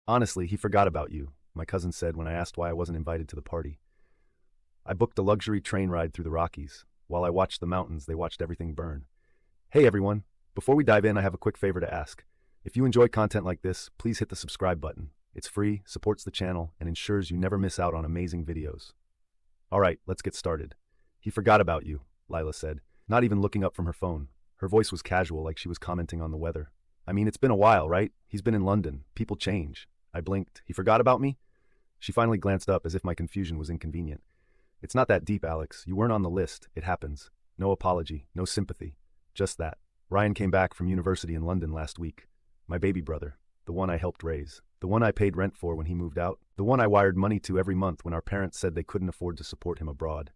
Honestly, he forgot about you, my cousin said when I asked why I wasn't invited to the party. I booked a luxury train ride through the Rockies. While I watched the mountains, they watched everything burn. Hey everyone, before we dive in, I have a quick favor to ask. If you enjoy content like this, please hit the subscribe button. It's free, supports the channel, and ensures you never miss out on amazing videos. Alright, let's get started. He forgot about you, Lila said, not even looking up from her phone. Her voice was casual, like she was commenting on the weather. I mean, it's been a while, right? He's been in London. People change. I blinked. He forgot about me? She finally glanced up as if my confusion was inconvenient. It's not that deep, Alex. You weren't on the list. It happens. No apology, no sympathy. Just that. Ryan came back from university in London last week. My baby brother. The one I helped raise. The one I paid rent for when he moved out. The one I wired money to every month when our parents said they couldn't afford to support him abroad.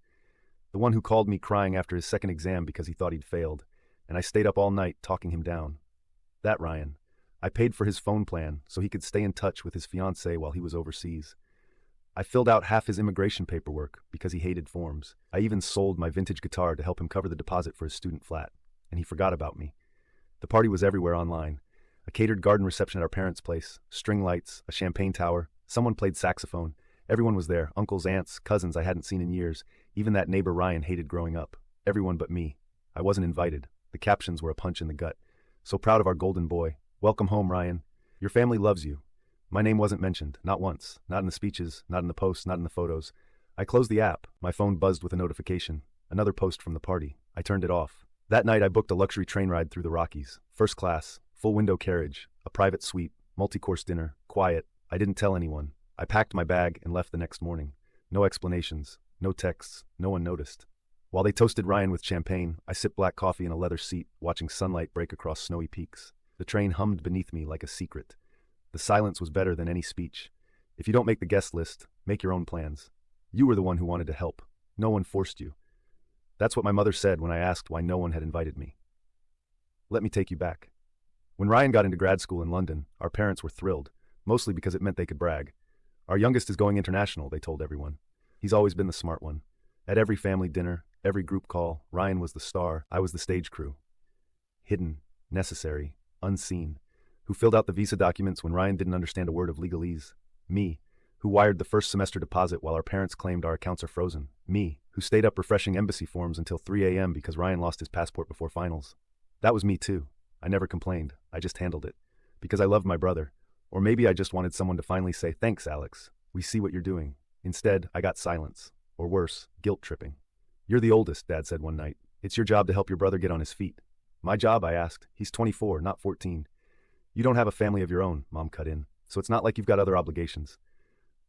The one who called me crying after his second exam because he thought he'd failed, and I stayed up all night talking him down. That Ryan. I paid for his phone plan so he could stay in touch with his fiancée while he was overseas. I filled out half his immigration paperwork because he hated forms. I even sold my vintage guitar to help him cover the deposit for his student flat, and he forgot about me. The party was everywhere online. A catered garden reception at our parents' place, string lights, a champagne tower, someone played saxophone. Everyone was there, uncles, aunts, cousins I hadn't seen in years, even that neighbor Ryan hated growing up. Everyone but me. I wasn't invited. The captions were a punch in the gut. So proud of our golden boy. Welcome home, Ryan. Your family loves you. My name wasn't mentioned, not once, not in the speeches, not in the posts, not in the photos. I closed the app. My phone buzzed with a notification. Another post from the party. I turned it off. That night I booked a luxury train ride through the Rockies. First class, full window carriage, a private suite, multi-course dinner, quiet. I didn't tell anyone. I packed my bag and left the next morning. No explanations, no texts, no one noticed. While they toasted Ryan with champagne, I sipped black coffee in a leather seat, watching sunlight break across snowy peaks. The train hummed beneath me like a secret. The silence was better than any speech. If you don't make the guest list, make your own plans. You were the one who wanted to help. No one forced you. That's what my mother said when I asked why no one had invited me. Let me take you back. When Ryan got into grad school in London, our parents were thrilled, mostly because it meant they could brag. Our youngest is going international, they told everyone. He's always been the smart one. At every family dinner, every group call, Ryan was the star, I was the stage crew. Hidden, necessary, unseen. Who filled out the visa documents when Ryan didn't understand a word of legalese? Me. Who wired the first semester deposit while our parents claimed our accounts are frozen? Me. Who stayed up refreshing embassy forms until 3 a.m. because Ryan lost his passport before finals? That was me too. I never complained. I just handled it. Because I loved my brother. Or maybe I just wanted someone to finally say, "Thanks, Alex. We see what you're doing." Instead, I got silence. Or worse, guilt tripping. "You're the oldest," Dad said one night. "It's your job to help your brother get on his feet." "My job?" I asked. "He's 24, not 14. "You don't have a family of your own," Mom cut in. "So it's not like you've got other obligations."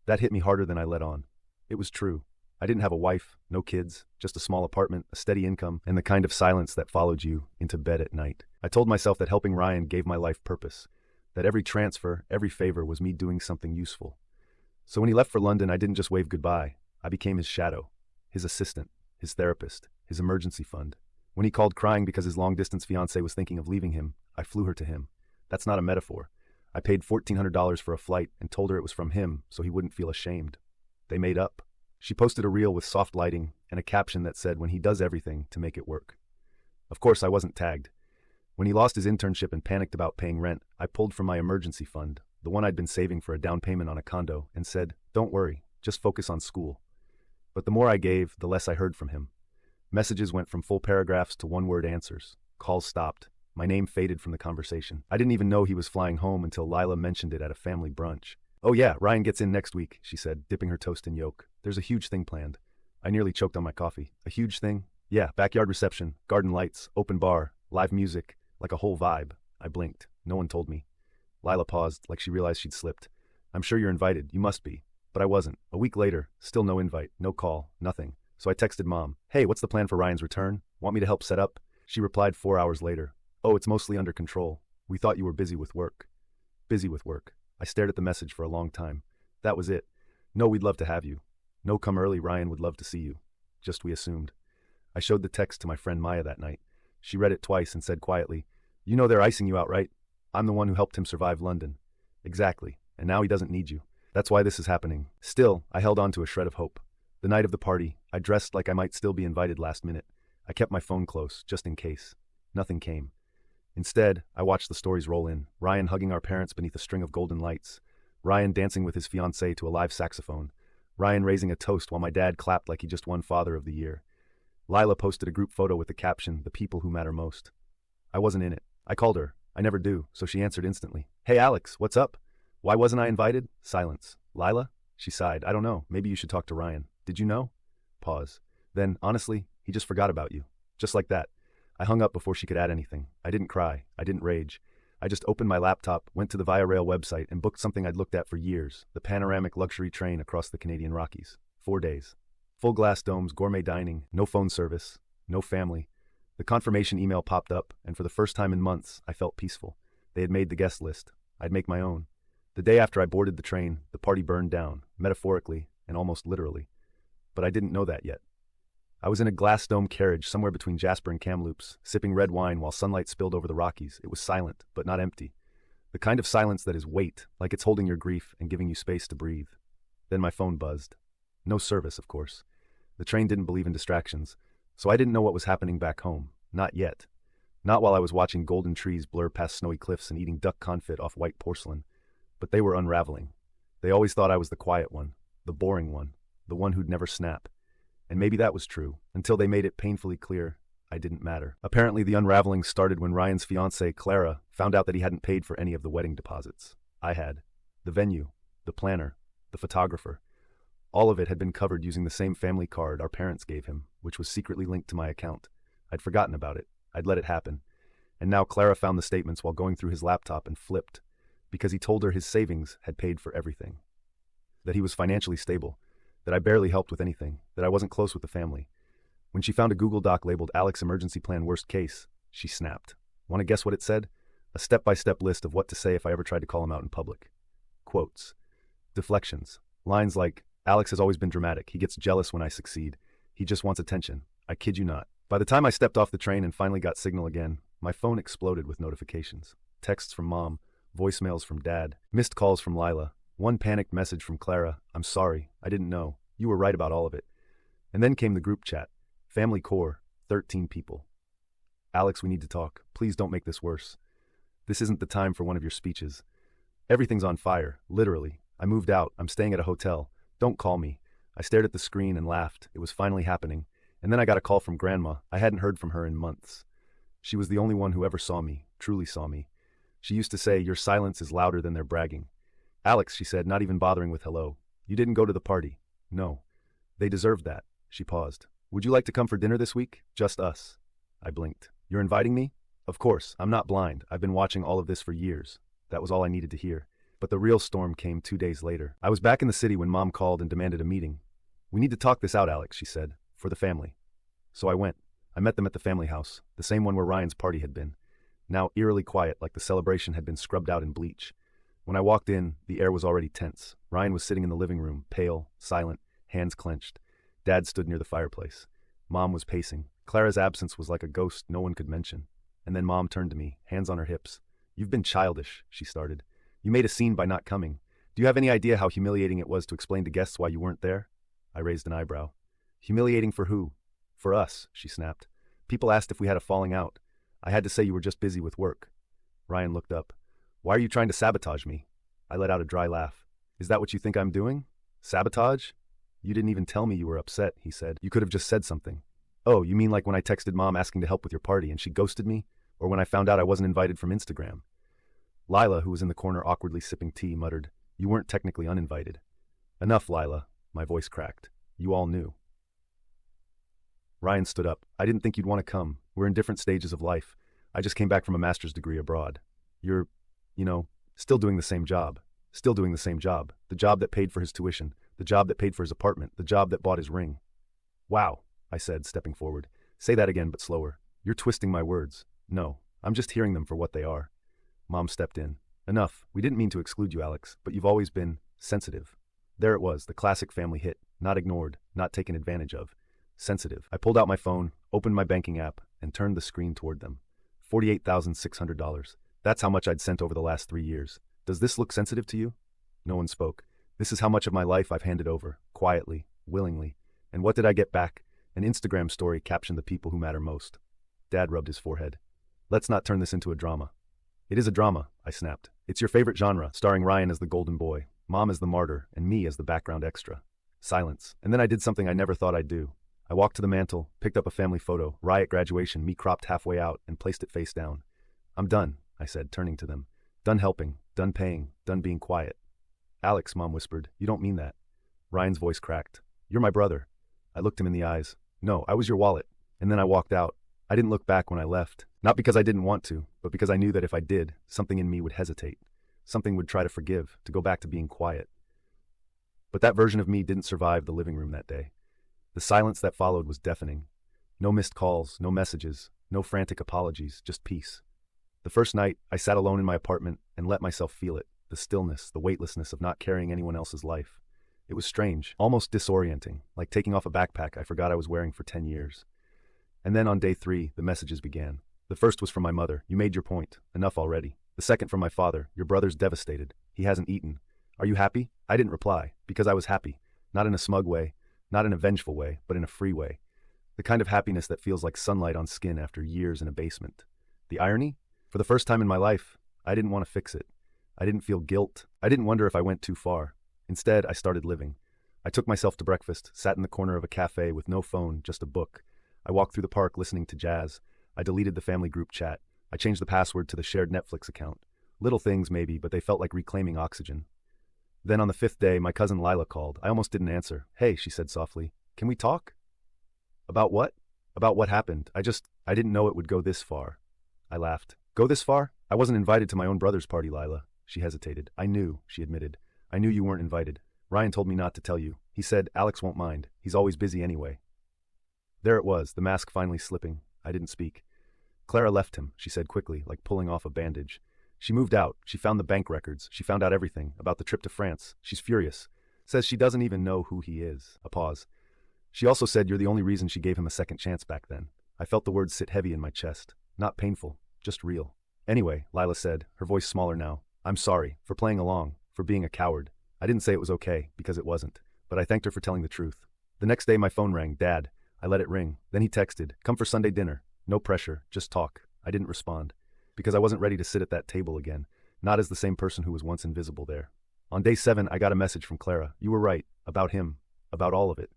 That hit me harder than I let on. It was true. I didn't have a wife, no kids, just a small apartment, a steady income, and the kind of silence that followed you into bed at night. I told myself that helping Ryan gave my life purpose, that every transfer, every favor was me doing something useful. So when he left for London, I didn't just wave goodbye. I became his shadow, his assistant, his therapist, his emergency fund. When he called crying because his long-distance fiancée was thinking of leaving him, I flew her to him. That's not a metaphor. I paid $1,400 for a flight and told her it was from him so he wouldn't feel ashamed. They made up. She posted a reel with soft lighting and a caption that said, "When he does everything to make it work." Of course, I wasn't tagged. When he lost his internship and panicked about paying rent, I pulled from my emergency fund, the one I'd been saving for a down payment on a condo, and said, "Don't worry, just focus on school." But the more I gave, the less I heard from him. Messages went from full paragraphs to one-word answers. Calls stopped. My name faded from the conversation. I didn't even know he was flying home until Lila mentioned it at a family brunch. "Oh yeah, Ryan gets in next week," she said, dipping her toast in yolk. "There's a huge thing planned." I nearly choked on my coffee. A huge thing? Yeah, backyard reception, garden lights, open bar, live music, like a whole vibe. I blinked. No one told me. Lila paused, like she realized she'd slipped. "I'm sure you're invited. You must be." But I wasn't. A week later, still no invite, no call, nothing. So I texted Mom, "Hey, what's the plan for Ryan's return? Want me to help set up?" She replied 4 hours later, "Oh, it's mostly under control. We thought you were busy with work." Busy with work. I stared at the message for a long time. That was it. "No, we'd love to have you." "No, come early, Ryan would love to see you." Just we assumed. I showed the text to my friend Maya that night. She read it twice and said quietly, "You know they're icing you out, right? I'm the one who helped him survive London." "Exactly. And now he doesn't need you. That's why this is happening." Still, I held on to a shred of hope. The night of the party, I dressed like I might still be invited last minute. I kept my phone close, just in case. Nothing came. Instead, I watched the stories roll in, Ryan hugging our parents beneath a string of golden lights, Ryan dancing with his fiancée to a live saxophone. Ryan raising a toast while my dad clapped like he just won Father of the Year. Lila posted a group photo with the caption, "The people who matter most." I wasn't in it. I called her. I never do, so she answered instantly. "Hey Alex, what's up? Why wasn't I invited?" Silence. "Lila?" She sighed. "I don't know. Maybe you should talk to Ryan. Did you know?" Pause. Then, honestly, he just forgot about you. Just like that. I hung up before she could add anything. I didn't cry. I didn't rage. I just opened my laptop, went to the Via Rail website, and booked something I'd looked at for years, the panoramic luxury train across the Canadian Rockies. 4 days. Full glass domes, gourmet dining, no phone service, no family. The confirmation email popped up, and for the first time in months, I felt peaceful. They had made the guest list. I'd make my own. The day after I boarded the train, the party burned down, metaphorically and almost literally. But I didn't know that yet. I was in a glass dome carriage somewhere between Jasper and Kamloops, sipping red wine while sunlight spilled over the Rockies. It was silent, but not empty. The kind of silence that is weight, like it's holding your grief and giving you space to breathe. Then my phone buzzed. No service, of course. The train didn't believe in distractions, so I didn't know what was happening back home. Not yet. Not while I was watching golden trees blur past snowy cliffs and eating duck confit off white porcelain. But they were unraveling. They always thought I was the quiet one, the boring one, the one who'd never snap. And maybe that was true, until they made it painfully clear I didn't matter. Apparently the unraveling started when Ryan's fiancée, Clara, found out that he hadn't paid for any of the wedding deposits. I had. The venue, the planner, the photographer. All of it had been covered using the same family card our parents gave him, which was secretly linked to my account. I'd forgotten about it. I'd let it happen. And now Clara found the statements while going through his laptop and flipped, because he told her his savings had paid for everything. That he was financially stable. That I barely helped with anything, that I wasn't close with the family. When she found a Google Doc labeled Alex Emergency Plan Worst Case, she snapped. Want to guess what it said? A step-by-step list of what to say if I ever tried to call him out in public. Quotes. Deflections. Lines like, "Alex has always been dramatic. He gets jealous when I succeed. He just wants attention. I kid you not." By the time I stepped off the train and finally got signal again, my phone exploded with notifications. Texts from Mom, voicemails from Dad, missed calls from Lila. One panicked message from Clara, "I'm sorry, I didn't know. You were right about all of it." And then came the group chat. Family core, 13 people. "Alex, we need to talk. Please don't make this worse. This isn't the time for one of your speeches. Everything's on fire, literally. I moved out. I'm staying at a hotel. Don't call me." I stared at the screen and laughed. It was finally happening. And then I got a call from Grandma. I hadn't heard from her in months. She was the only one who ever saw me, truly saw me. She used to say, "Your silence is louder than their bragging." "Alex," she said, not even bothering with hello. "You didn't go to the party." "No. They deserved that." She paused. "Would you like to come for dinner this week? Just us." I blinked. "You're inviting me?" "Of course. I'm not blind. I've been watching all of this for years." That was all I needed to hear. But the real storm came 2 days later. I was back in the city when Mom called and demanded a meeting. "We need to talk this out, Alex," she said, "for the family." So I went. I met them at the family house, the same one where Ryan's party had been. Now eerily quiet, like the celebration had been scrubbed out in bleach. When I walked in, the air was already tense. Ryan was sitting in the living room, pale, silent, hands clenched. Dad stood near the fireplace. Mom was pacing. Clara's absence was like a ghost no one could mention. And then Mom turned to me, hands on her hips. "You've been childish," she started. "You made a scene by not coming. Do you have any idea how humiliating it was to explain to guests why you weren't there?" I raised an eyebrow. "Humiliating for who?" "For us," she snapped. "People asked if we had a falling out. I had to say you were just busy with work." Ryan looked up. "Why are you trying to sabotage me?" I let out a dry laugh. "Is that what you think I'm doing? Sabotage?" "You didn't even tell me you were upset," he said. "You could have just said something." "Oh, you mean like when I texted Mom asking to help with your party and she ghosted me? Or when I found out I wasn't invited from Instagram?" Lila, who was in the corner awkwardly sipping tea, muttered, "You weren't technically uninvited." "Enough, Lila." My voice cracked. "You all knew." Ryan stood up. "I didn't think you'd want to come. We're in different stages of life. I just came back from a master's degree abroad. You're, still doing the same job. Still doing the same job. The job that paid for his tuition. The job that paid for his apartment. The job that bought his ring." "Wow," I said, stepping forward. "Say that again, but slower. You're twisting my words." "No, I'm just hearing them for what they are." Mom stepped in. "Enough. We didn't mean to exclude you, Alex, but you've always been sensitive." There it was, the classic family hit. Not ignored, not taken advantage of. Sensitive. I pulled out my phone, opened my banking app, and turned the screen toward them. $48,600. That's how much I'd sent over the last 3 years. "Does this look sensitive to you?" No one spoke. "This is how much of my life I've handed over, quietly, willingly. And what did I get back? An Instagram story captioned the people who matter most." Dad rubbed his forehead. "Let's not turn this into a drama." "It is a drama," I snapped. It's your favorite genre, starring Ryan as the golden boy, Mom as the martyr, and me as the background extra. Silence. And then I did something I never thought I'd do. I walked to the mantel, picked up a family photo, Riot graduation, me cropped halfway out, and placed it face down. I'm done, I said, turning to them. Done helping, done paying, done being quiet. Alex, Mom whispered, you don't mean that. Ryan's voice cracked. You're my brother. I looked him in the eyes. No, I was your wallet. And then I walked out. I didn't look back when I left. Not because I didn't want to, but because I knew that if I did, something in me would hesitate. Something would try to forgive, to go back to being quiet. But that version of me didn't survive the living room that day. The silence that followed was deafening. No missed calls, no messages, no frantic apologies, just peace. The first night, I sat alone in my apartment and let myself feel it, the stillness, the weightlessness of not carrying anyone else's life. It was strange, almost disorienting, like taking off a backpack I forgot I was wearing for 10 years. And then on day 3, the messages began. The first was from my mother. You made your point. Enough already. The second from my father. Your brother's devastated. He hasn't eaten. Are you happy? I didn't reply, because I was happy. Not in a smug way, not in a vengeful way, but in a free way. The kind of happiness that feels like sunlight on skin after years in a basement. The irony? For the first time in my life, I didn't want to fix it. I didn't feel guilt. I didn't wonder if I went too far. Instead, I started living. I took myself to breakfast, sat in the corner of a cafe with no phone, just a book. I walked through the park listening to jazz. I deleted the family group chat. I changed the password to the shared Netflix account. Little things maybe, but they felt like reclaiming oxygen. Then on the 5th day, my cousin Lila called. I almost didn't answer. Hey, she said softly. Can we talk? About what? About what happened. I didn't know it would go this far. I laughed. Go this far? I wasn't invited to my own brother's party, Lila. She hesitated. I knew, she admitted. I knew you weren't invited. Ryan told me not to tell you. He said, Alex won't mind. He's always busy anyway. There it was, the mask finally slipping. I didn't speak. Clara left him, she said quickly, like pulling off a bandage. She moved out. She found the bank records. She found out everything about the trip to France. She's furious. Says she doesn't even know who he is. A pause. She also said you're the only reason she gave him a second chance back then. I felt the words sit heavy in my chest. Not painful, just real. Anyway, Lila said, her voice smaller now. I'm sorry, for playing along, for being a coward. I didn't say it was okay, because it wasn't. But I thanked her for telling the truth. The next day my phone rang. Dad. I let it ring. Then he texted, come for Sunday dinner. No pressure, just talk. I didn't respond. Because I wasn't ready to sit at that table again. Not as the same person who was once invisible there. On day 7, I got a message from Clara. You were right. About him. About all of it.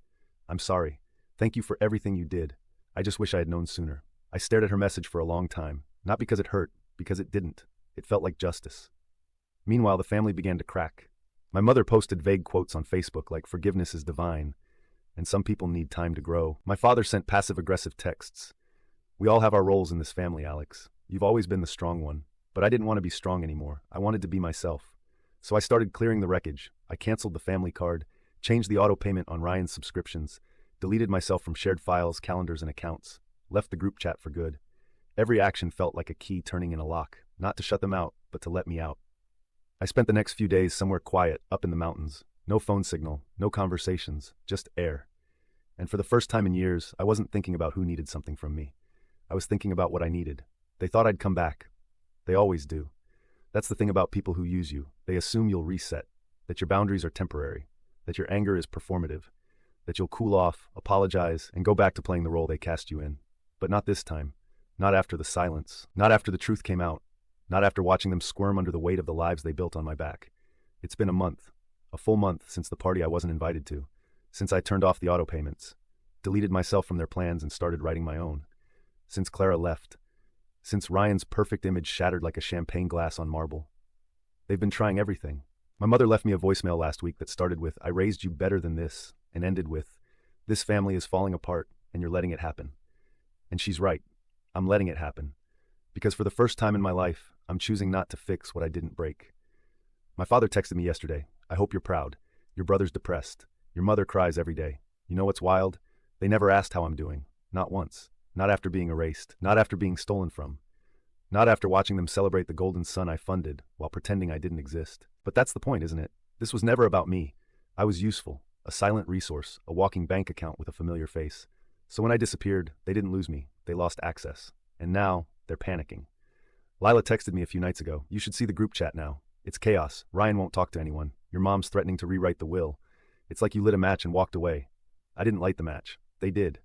I'm sorry. Thank you for everything you did. I just wish I had known sooner. I stared at her message for a long time. Not because it hurt, because it didn't. It felt like justice. Meanwhile, the family began to crack. My mother posted vague quotes on Facebook like forgiveness is divine, and some people need time to grow. My father sent passive-aggressive texts. We all have our roles in this family, Alex. You've always been the strong one, but I didn't want to be strong anymore. I wanted to be myself. So I started clearing the wreckage. I canceled the family card, changed the auto payment on Ryan's subscriptions, deleted myself from shared files, calendars, and accounts, left the group chat for good. Every action felt like a key turning in a lock, not to shut them out, but to let me out. I spent the next few days somewhere quiet, up in the mountains. No phone signal, no conversations, just air. And for the first time in years, I wasn't thinking about who needed something from me. I was thinking about what I needed. They thought I'd come back. They always do. That's the thing about people who use you. They assume you'll reset, that your boundaries are temporary, that your anger is performative, that you'll cool off, apologize, and go back to playing the role they cast you in. But not this time. Not after the silence. Not after the truth came out. Not after watching them squirm under the weight of the lives they built on my back. It's been a month. A full month since the party I wasn't invited to. Since I turned off the auto payments. Deleted myself from their plans and started writing my own. Since Clara left. Since Ryan's perfect image shattered like a champagne glass on marble. They've been trying everything. My mother left me a voicemail last week that started with, I raised you better than this, and ended with, this family is falling apart, and you're letting it happen. And she's right. I'm letting it happen. Because for the first time in my life, I'm choosing not to fix what I didn't break. My father texted me yesterday. I hope you're proud. Your brother's depressed. Your mother cries every day. You know what's wild? They never asked how I'm doing. Not once. Not after being erased. Not after being stolen from. Not after watching them celebrate the golden sun I funded while pretending I didn't exist. But that's the point, isn't it? This was never about me. I was useful. A silent resource. A walking bank account with a familiar face. So when I disappeared, they didn't lose me. They lost access. And now, they're panicking. Lila texted me a few nights ago. You should see the group chat now. It's chaos. Ryan won't talk to anyone. Your mom's threatening to rewrite the will. It's like you lit a match and walked away. I didn't light the match. They did.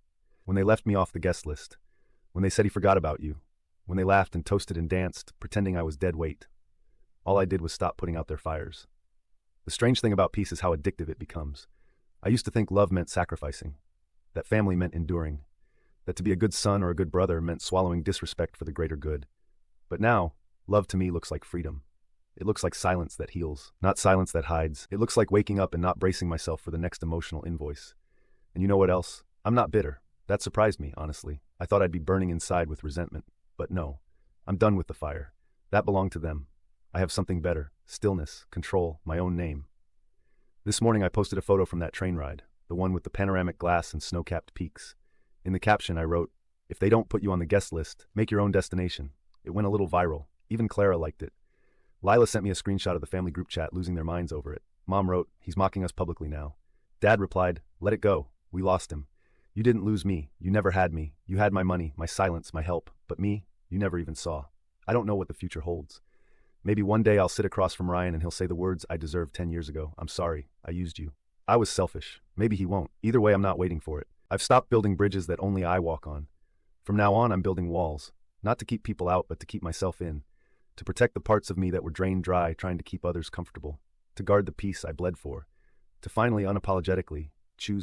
When they left me off the guest list. When they said he forgot about you. When they laughed and toasted and danced, pretending I was dead weight. All I did was stop putting out their fires. The strange thing about peace is how addictive it becomes. I used to think love meant sacrificing, that family meant enduring, that to be a good son or a good brother meant swallowing disrespect for the greater good. But now, love to me looks like freedom. It looks like silence that heals, not silence that hides. It looks like waking up and not bracing myself for the next emotional invoice. And you know what else? I'm not bitter. That surprised me, honestly. I thought I'd be burning inside with resentment. But no, I'm done with the fire. That belonged to them. I have something better: stillness, control, my own name. This morning I posted a photo from that train ride, the one with the panoramic glass and snow-capped peaks. In the caption I wrote, "If they don't put you on the guest list, make your own destination." It went a little viral. Even Clara liked it. Lila sent me a screenshot of the family group chat losing their minds over it. Mom wrote, "He's mocking us publicly now." Dad replied, "Let it go. We lost him. You didn't lose me. You never had me. You had my money, my silence, my help. But me, you never even saw. I don't know what the future holds. Maybe one day I'll sit across from Ryan and he'll say the words I deserved 10 years ago. I'm sorry. I used you. I was selfish. Maybe he won't. Either way, I'm not waiting for it. I've stopped building bridges that only I walk on. From now on, I'm building walls. Not to keep people out, but to keep myself in. To protect the parts of me that were drained dry, trying to keep others comfortable. To guard the peace I bled for. To finally, unapologetically,